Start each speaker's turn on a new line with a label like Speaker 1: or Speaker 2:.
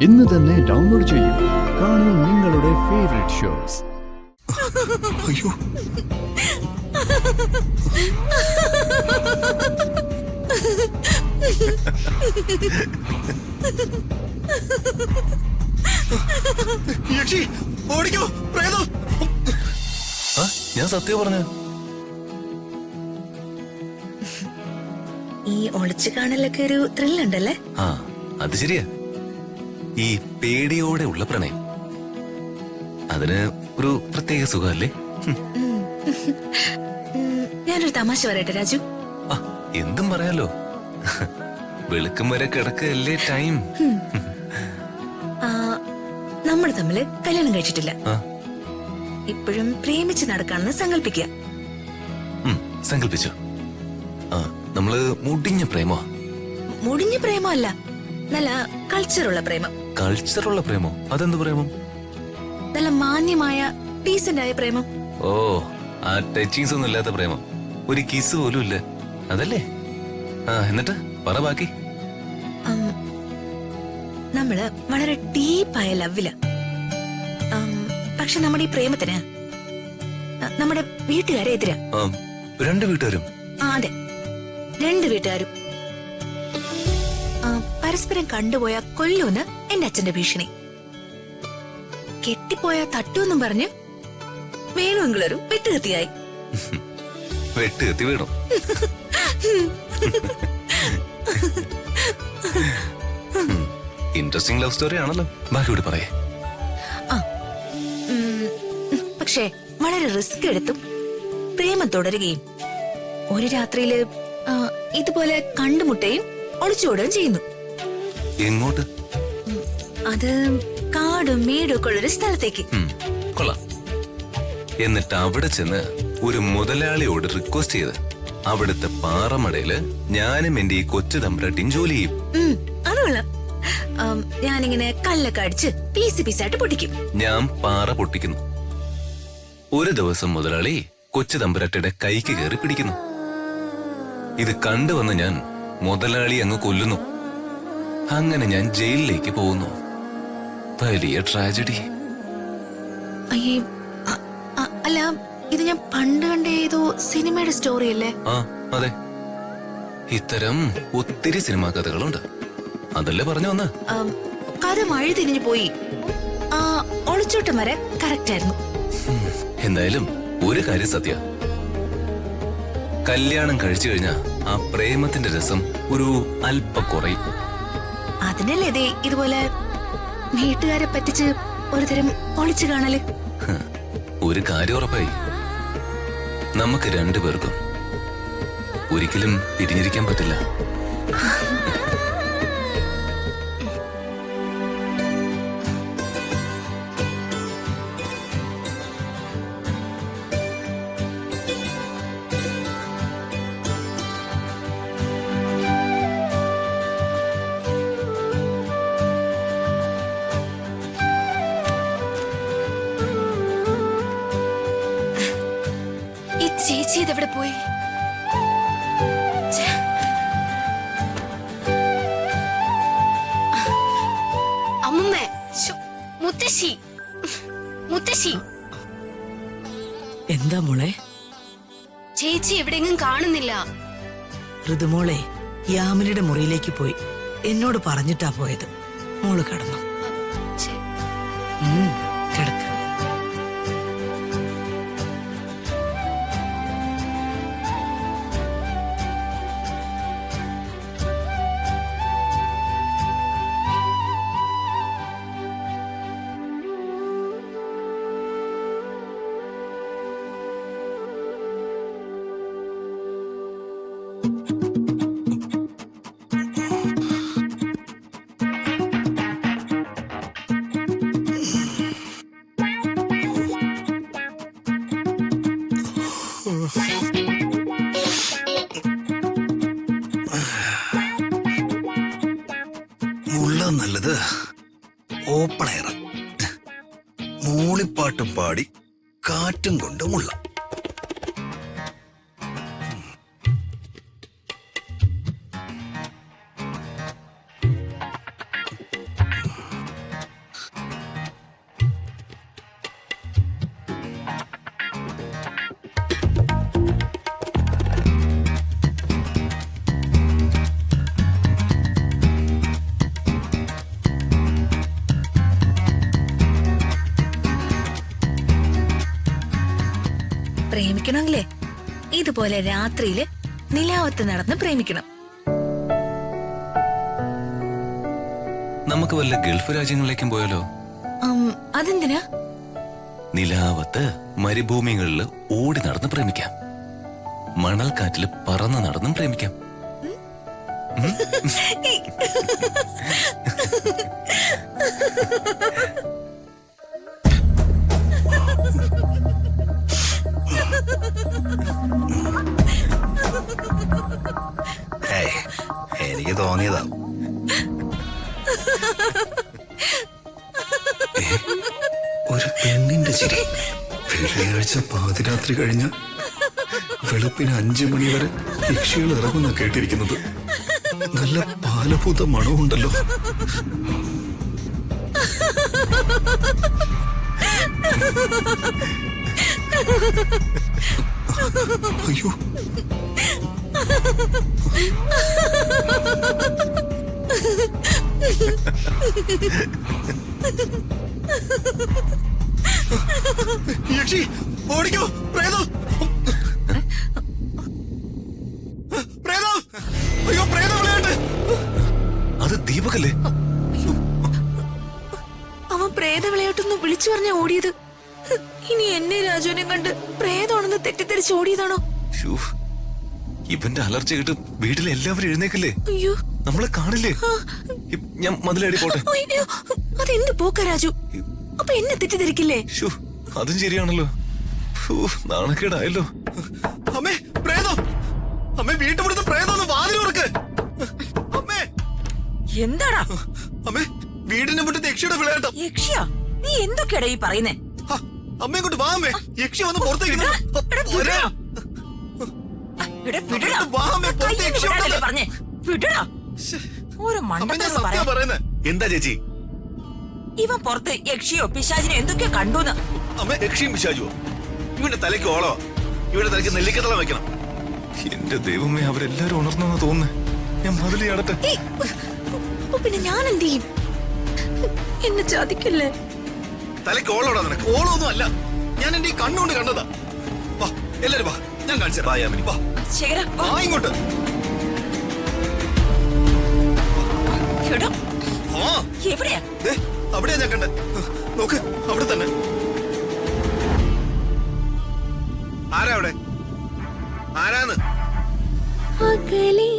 Speaker 1: ഇന്ന് തന്നെ ഡൗൺലോഡ് ചെയ്യൂ. കാണൂ നിങ്ങളുടെ ഫേവറേറ്റ് ഷോസ്.
Speaker 2: അയ്യോ, യക്ഷി ഓടിക്കോ, പ്രേതം.
Speaker 3: ഞാൻ സത്യം പറഞ്ഞു.
Speaker 4: ഈ ഒളിച്ചു കാണലൊക്കെ ഒരു ത്രില്ലുണ്ടല്ലേ?
Speaker 3: ആ, അത് ശരിയാ. ഈ പേടിയോടെ ഉള്ള പ്രണയം, അതിന് ഒരു പ്രത്യേക സുഖമല്ലേ?
Speaker 4: ഞാനൊരു തമാശ പറയട്ടെ രാജു?
Speaker 3: ആ, എന്തും പറയാലോ. വെളുക്കും വരെ കിടക്കല്ലേ ടൈം.
Speaker 4: നമ്മൾ തമ്മില് കല്യാണം കഴിച്ചിട്ടില്ല, ഇപ്പോഴും പ്രേമിച്ച് നടക്കാണെന്ന് സങ്കല്പിക്കുക.
Speaker 3: സങ്കല്പിച്ചു. ആ, നമ്മള് മുടിഞ്ഞ പ്രേമോ?
Speaker 4: മുടിഞ്ഞ പ്രേമല്ല, നല്ല കൾച്ചറുള്ള പ്രേമം.
Speaker 3: കൾച്ചറുള്ള പ്രേമോ? അതെന്ത് പ്രേമം?
Speaker 4: നല്ല മാന്യമായ ഡീസന്റ് ആയ പ്രേമം.
Speaker 3: ഓ, ആ ടച്ചിങ്സ് ഒന്നും ഇല്ലാത്ത പ്രേമം, ഒരു കിസ് പോലും ഇല്ല, അതല്ലേ? ആ, എന്നിട്ട് പറ ബാക്കി.
Speaker 4: നമ്മള് വളരെ ഡീപ്പായ ലവില. പക്ഷെ നമ്മുടെ ഈ പ്രേമത്തിന് നമ്മുടെ വീട്ടുകാരെ എതിരാ.
Speaker 3: രണ്ട് വീട്ടുകാരും?
Speaker 4: അതെ, രണ്ട് വീട്ടുകാരും. പരസ്പരം കണ്ടുപോയ കൊല്ലൂന്ന് എന്റെ അച്ഛന്റെ ഭീഷണി. കെട്ടിപ്പോയ തട്ടൂന്നും പറഞ്ഞ് വേണമെങ്കിലൊരു വെട്ടുകത്തിയായി.
Speaker 3: വെട്ടുകത്തി വേണം. ഇൻട്രസ്റ്റിംഗ് ലവ് സ്റ്റോറി ആണല്ലോ. ബാക്കി കൂടി പറയേ.
Speaker 4: പക്ഷേ വളരെ റിസ്ക് എടുത്തും പ്രേമം തുടരുകയും ഒരു രാത്രിയില് ഇതുപോലെ കണ്ടുമുട്ടുകയും ഒളിച്ചോടുകയും ചെയ്യുന്നു.
Speaker 3: എങ്ങോട്ട്?
Speaker 4: അത് കാടും മേടും ഒക്കെ ഉള്ളൊരു സ്ഥലത്തേക്ക്.
Speaker 3: കൊള്ളാം. എന്നിട്ട് അവിടെ ചെന്ന് ഒരു മുതലാളിയോട് റിക്വസ്റ്റ് ചെയ്ത് അവിടുത്തെ പാറമടയില് ഞാനും എന്റെ ഈ കൊച്ചു തമ്പുരാട്ടിയും ജോലി ചെയ്യും.
Speaker 4: അത് കൊള്ളാം. ഞാനിങ്ങനെ കല്ലൊക്കെ അടിച്ച് പീസ് പീസായിട്ട് പൊട്ടിക്കും.
Speaker 3: ഞാൻ പാറ പൊട്ടിക്കുന്നു. ഒരു ദിവസം മുതലാളി കൊച്ചു തമ്പുരാട്ടിയുടെ കൈക്ക് കയറി പിടിക്കുന്നു. ഇത് കണ്ടുവന്ന് ഞാൻ മുതലാളി അങ്ങ് കൊല്ലുന്നു. അങ്ങനെ ഞാൻ ജയിലിലേക്ക് പോകുന്നു. വലിയ ട്രാജഡി.
Speaker 4: അയ്യേ, അല്ല, ഇത് ഞാൻ പണ്ട് കണ്ട ഏതോ സിനിമയുടെ സ്റ്റോറി അല്ലേ?
Speaker 3: ആ, അതെ. ഇത്തരം ഒത്തിരി സിനിമാ കഥകളുണ്ട്, അതല്ലേ പറഞ്ഞു വന്ന്.
Speaker 4: കഥ വഴി തിരിഞ്ഞു പോയി. ഒളിച്ചോട്ടം വരെ കറക്റ്റ് ആയിരുന്നു.
Speaker 3: എന്തായാലും ഒരു കാര്യം സത്യ, കല്യാണം കഴിച്ചു കഴിഞ്ഞാ ആ പ്രേമത്തിന്റെ രസം ഒരു അല്പ കുറയും.
Speaker 4: അതിനല്ലേ ദേ ഇതുപോലെ വീട്ടുകാരെ പറ്റിച്ച് ഒരുതരം ഒളിച്ചു കാണല്.
Speaker 3: ഒരു കാര്യം ഉറപ്പായി, നമുക്ക് രണ്ടുപേർക്കും ഒരിക്കലും പിരിഞ്ഞിരിക്കാൻ പറ്റില്ല.
Speaker 4: ചേച്ചി ഇതെവിടെ പോയി?
Speaker 5: അമ്മമ്മേ, മുത്തശ്ശി, മുത്തശ്ശി.
Speaker 6: എന്താ മോളെ?
Speaker 5: ചേച്ചി എവിടെയെങ്കിലും കാണുന്നില്ല.
Speaker 6: ഋതുമോളെ യാമിനിയുടെ മുറിയിലേക്ക് പോയി. എന്നോട് പറഞ്ഞിട്ടാ പോയത്. മോള് കിടന്നു. കിടക്ക.
Speaker 2: മുള്ള നല്ലത് ഓപ്പൺ എയർ. മൂളിപ്പാട്ടും പാടി കാറ്റും കൊണ്ട് മുള്ള.
Speaker 4: പ്രേമിക്കണമെങ്കിലേ ഇതുപോലെ രാത്രിയില് നിലാവത്ത് നടന്ന് പ്രേമിക്കണം.
Speaker 3: നമുക്ക് വല്ല ഗൾഫ് രാജ്യങ്ങളിലേക്കും പോയാലോ?
Speaker 4: അതെന്തിനാ?
Speaker 3: നിലാവത്ത് മരുഭൂമികളിൽ ഓടി നടന്ന് പ്രേമിക്കാം. മണൽക്കാറ്റില് പറന്ന് നടന്നും പ്രേമിക്കാം.
Speaker 2: ഏയ്, എനിക്ക് തോന്നിയതാ. ഒരു പെണ്ണിന്റെ ചിരി. വെള്ളിയാഴ്ച പാതിരാത്രി കഴിഞ്ഞ വെളുപ്പിന് 5 മണി വരെ യക്ഷികൾ ഇറങ്ങുന്ന കേട്ടിരിക്കുന്നത്. നല്ല പാലഭൂത മണമുണ്ടല്ലോ. അയ്യോ, യക്ഷി ഓടിക്കോ! പ്രേതം! പ്രേതം! അയ്യോ, പ്രേതം വിളയാട്ട്!
Speaker 3: അത് ദീപകല്ലേ?
Speaker 4: അവൻ പ്രേത വിളയാട്ടൊന്ന് വിളിച്ചു പറഞ്ഞ ഓടിയത്. ഇനി എന്നെ രാജുവിനെ കണ്ട് പ്രേതമാണെന്ന് തെറ്റിദ്ധരിച്ച് ഓടിയതാണോ?
Speaker 3: ശ്ശൂ, ഇവന്റെ അലർച്ച കേട്ട് വീട്ടിലെ എല്ലാവരും എഴുന്നേക്കല്ലേ?
Speaker 4: അയ്യോ,
Speaker 3: നമ്മളെ കാണില്ലേ? ഞാൻ മതിലടി പോട്ടെ.
Speaker 4: അയ്യോ, അതെന്ത് പോക്ക രാജു? അപ്പൊ എന്നെ തെറ്റിദ്ധരിക്കില്ലേ?
Speaker 3: ശ്ശൂ, അതും ശരിയാണല്ലോ. നാണക്കേടായല്ലോ.
Speaker 2: അമ്മേ, പ്രേതം! അമ്മേ, വീട്ടുമുടുത്ത് പ്രേതം! ഒന്ന് വാതിൽ തുറക്ക്. അമ്മേ!
Speaker 6: എന്താടാ
Speaker 2: അമ്മേ, വീടിന്റെ മുറ്റത്ത് യക്ഷിയുടെ വിളയാട്ടം.
Speaker 6: യക്ഷിയാ? നീ എന്തൊക്കെയാടാ ഈ പറയുന്നേ?
Speaker 2: ഹ, അമ്മ ഇങ്ങോട്ട് വാ അമ്മേ. യക്ഷി വന്ന് പുറത്തേക്ക്
Speaker 6: എടാ, വിടടാ. എടാ, വിടടാ.
Speaker 2: വാ അമ്മേ, പുറത്ത്
Speaker 6: കയ്യിൽ
Speaker 2: യക്ഷി
Speaker 6: വിടാനല്ലേ
Speaker 2: ഉണ്ടെന്ന്.
Speaker 6: പറഞ്ഞേ? വിടടാ. ഓരോ
Speaker 2: അമ്മ, ഞാൻ
Speaker 6: മണ്ടത്തരം
Speaker 2: സത്യം
Speaker 6: പറയാ.
Speaker 2: പറയുന്നേ.
Speaker 3: എന്താ ചേച്ചി?
Speaker 6: ഇവൻ പുറത്ത് യക്ഷിയോ പിശാചിനോ എന്തൊക്കെയോ കണ്ടൂന്ന്.
Speaker 2: അമ്മേ,
Speaker 7: യക്ഷിയും പിശാചുവോ? ഇവന്റെ തലയ്ക്ക് ഓളോ? ഇവന്റെ തലയ്ക്ക് നെല്ലിക്കത്തളം വെക്കണം.
Speaker 3: എന്റെ ദൈവമേ, അവരെല്ലാരും ഉണർന്നെന്നാ തോന്നുന്നേ. ഞാൻ മതിൽ ചാടട്ടെ.
Speaker 4: ഏയ്, അപ്പൊ പിന്നെ ഞാൻ എന്ത് ചെയ്യും? എന്നെ ചതിക്കല്ലേ?
Speaker 7: തലയ്ക്ക് ഓളോടാ നിനക്ക്?
Speaker 2: ഓളൊന്നും അല്ല, ഞാൻ എന്റെ ഈ കണ്ണുകൊണ്ട് കണ്ടതാ. വാ, എല്ലാരും വാ, ഞാൻ കാണിച്ചു തരാം.
Speaker 7: വാ, യാമിനി.
Speaker 2: വാ,
Speaker 6: ശേഖര, വാ.
Speaker 2: വാ ഇങ്ങോട്ട്.
Speaker 6: എടാ,
Speaker 2: ആ,
Speaker 6: എവിടെയാ?
Speaker 2: ദേ, അവിടെയാ ഞാൻ കണ്ടേ. നോക്ക്, അവിടെ തന്നെ.
Speaker 7: ആരാ അവിടെ? ആരാന്ന്?
Speaker 4: അകലേ